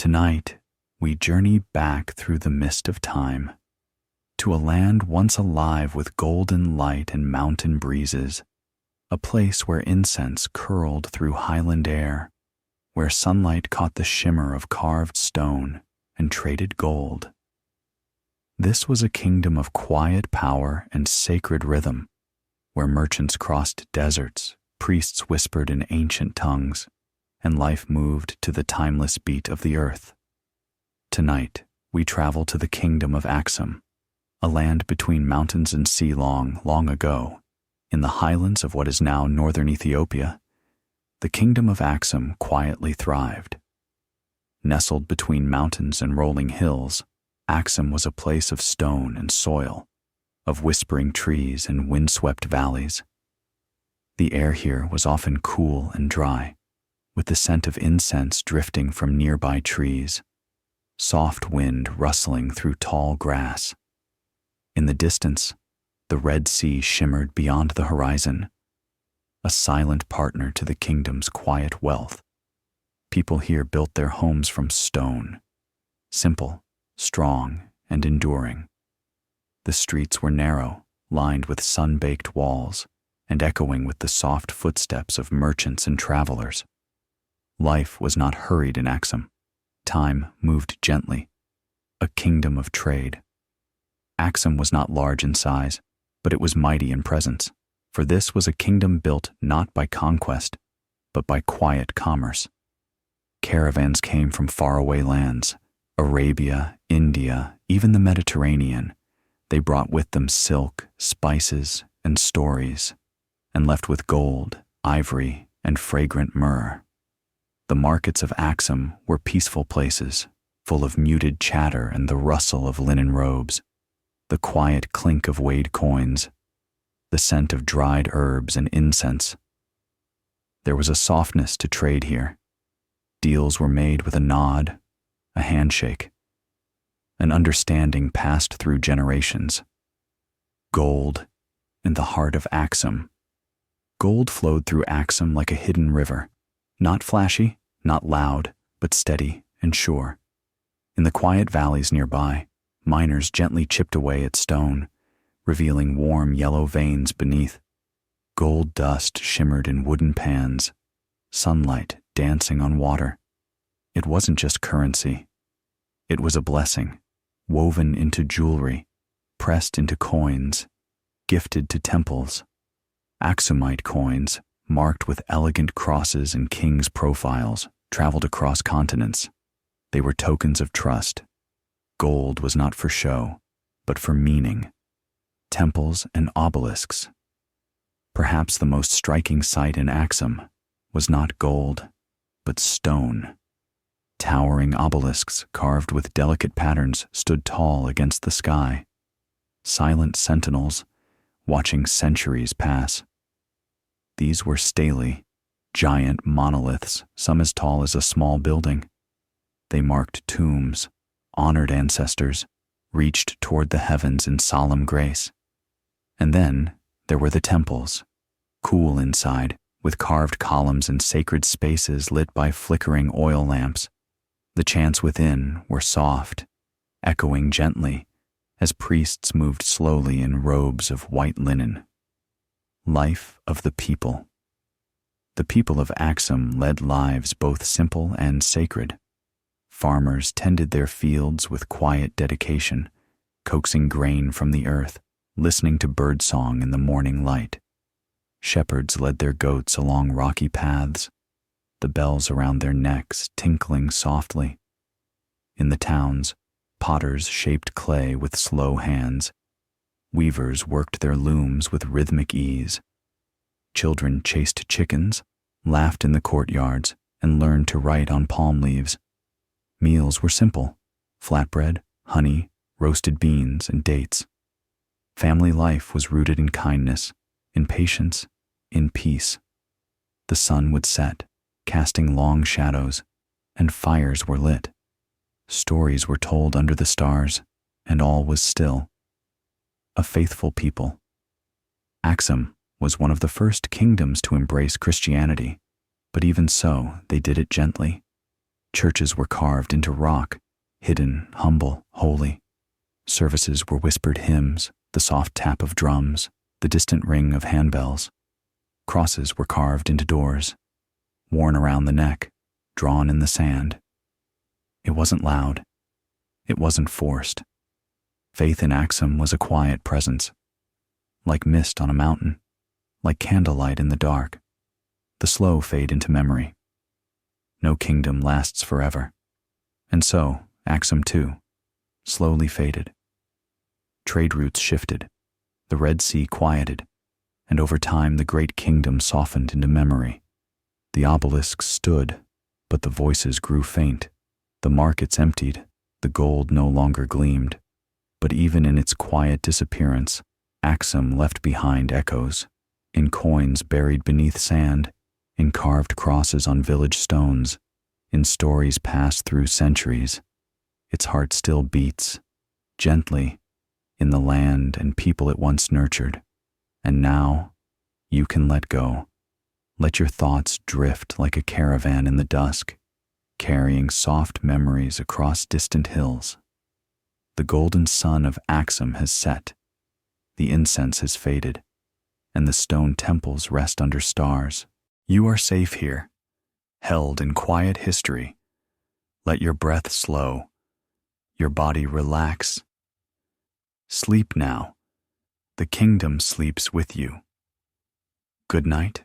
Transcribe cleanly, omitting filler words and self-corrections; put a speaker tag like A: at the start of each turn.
A: Tonight, we journey back through the mist of time to a land once alive with golden light and mountain breezes, a place where incense curled through highland air, where sunlight caught the shimmer of carved stone and traded gold. This was a kingdom of quiet power and sacred rhythm, where merchants crossed deserts, priests whispered in ancient tongues, and life moved to the timeless beat of the earth. Tonight, we travel to the Kingdom of Axum, a land between mountains and sea long ago, in the highlands of what is now northern Ethiopia. The Kingdom of Axum quietly thrived. Nestled between mountains and rolling hills, Axum was a place of stone and soil, of whispering trees and windswept valleys. The air here was often cool and dry, with the scent of incense drifting from nearby trees, soft wind rustling through tall grass. In the distance, the Red Sea shimmered beyond the horizon, a silent partner to the kingdom's quiet wealth. People here built their homes from stone, simple, strong, and enduring. The streets were narrow, lined with sun-baked walls, and echoing with the soft footsteps of merchants and travelers. Life was not hurried in Axum. Time moved gently, a kingdom of trade. Axum was not large in size, but it was mighty in presence, for this was a kingdom built not by conquest, but by quiet commerce. Caravans came from faraway lands, Arabia, India, even the Mediterranean. They brought with them silk, spices, and stories, and left with gold, ivory, and fragrant myrrh. The markets of Axum were peaceful places, full of muted chatter and the rustle of linen robes, the quiet clink of weighed coins, the scent of dried herbs and incense. There was a softness to trade here. Deals were made with a nod, a handshake. An understanding passed through generations. Gold in the heart of Axum. Gold flowed through Axum like a hidden river, not flashy, not loud, but steady and sure. In the quiet valleys nearby, miners gently chipped away at stone, revealing warm yellow veins beneath. Gold dust shimmered in wooden pans, sunlight dancing on water. It wasn't just currency. It was a blessing, woven into jewelry, pressed into coins, gifted to temples. Axumite coins, marked with elegant crosses and kings' profiles, traveled across continents. They were tokens of trust. Gold was not for show, but for meaning. Temples and obelisks. Perhaps the most striking sight in Axum was not gold, but stone. Towering obelisks carved with delicate patterns stood tall against the sky, silent sentinels watching centuries pass. These were stelae, giant monoliths, some as tall as a small building. They marked tombs, honored ancestors, reached toward the heavens in solemn grace. And then there were the temples, cool inside, with carved columns and sacred spaces lit by flickering oil lamps. The chants within were soft, echoing gently as priests moved slowly in robes of white linen. Life of the people. The people of Axum led lives both simple and sacred. Farmers tended their fields with quiet dedication, coaxing grain from the earth, listening to birdsong in the morning light. Shepherds led their goats along rocky paths, the bells around their necks tinkling softly. In the towns, potters shaped clay with slow hands. Weavers worked their looms with rhythmic ease. Children chased chickens, laughed in the courtyards, and learned to write on palm leaves. Meals were simple: flatbread, honey, roasted beans, and dates. Family life was rooted in kindness, in patience, in peace. The sun would set, casting long shadows, and fires were lit. Stories were told under the stars, and all was still. A faithful people. Axum was one of the first kingdoms to embrace Christianity, but even so, they did it gently. Churches were carved into rock, hidden, humble, holy. Services were whispered hymns, the soft tap of drums, the distant ring of handbells. Crosses were carved into doors, worn around the neck, drawn in the sand. It wasn't loud. It wasn't forced. Faith in Axum was a quiet presence, like mist on a mountain, like candlelight in the dark. The slow fade into memory. No kingdom lasts forever. And so, Axum too, slowly faded. Trade routes shifted, the Red Sea quieted, and over time the great kingdom softened into memory. The obelisks stood, but the voices grew faint. The markets emptied, the gold no longer gleamed. But even in its quiet disappearance, Axum left behind echoes, in coins buried beneath sand, in carved crosses on village stones, in stories passed through centuries. Its heart still beats, gently, in the land and people it once nurtured. And now, you can let go. Let your thoughts drift like a caravan in the dusk, carrying soft memories across distant hills. The golden sun of Axum has set, the incense has faded, and the stone temples rest under stars. You are safe here, held in quiet history. Let your breath slow, your body relax. Sleep now. The kingdom sleeps with you. Good night.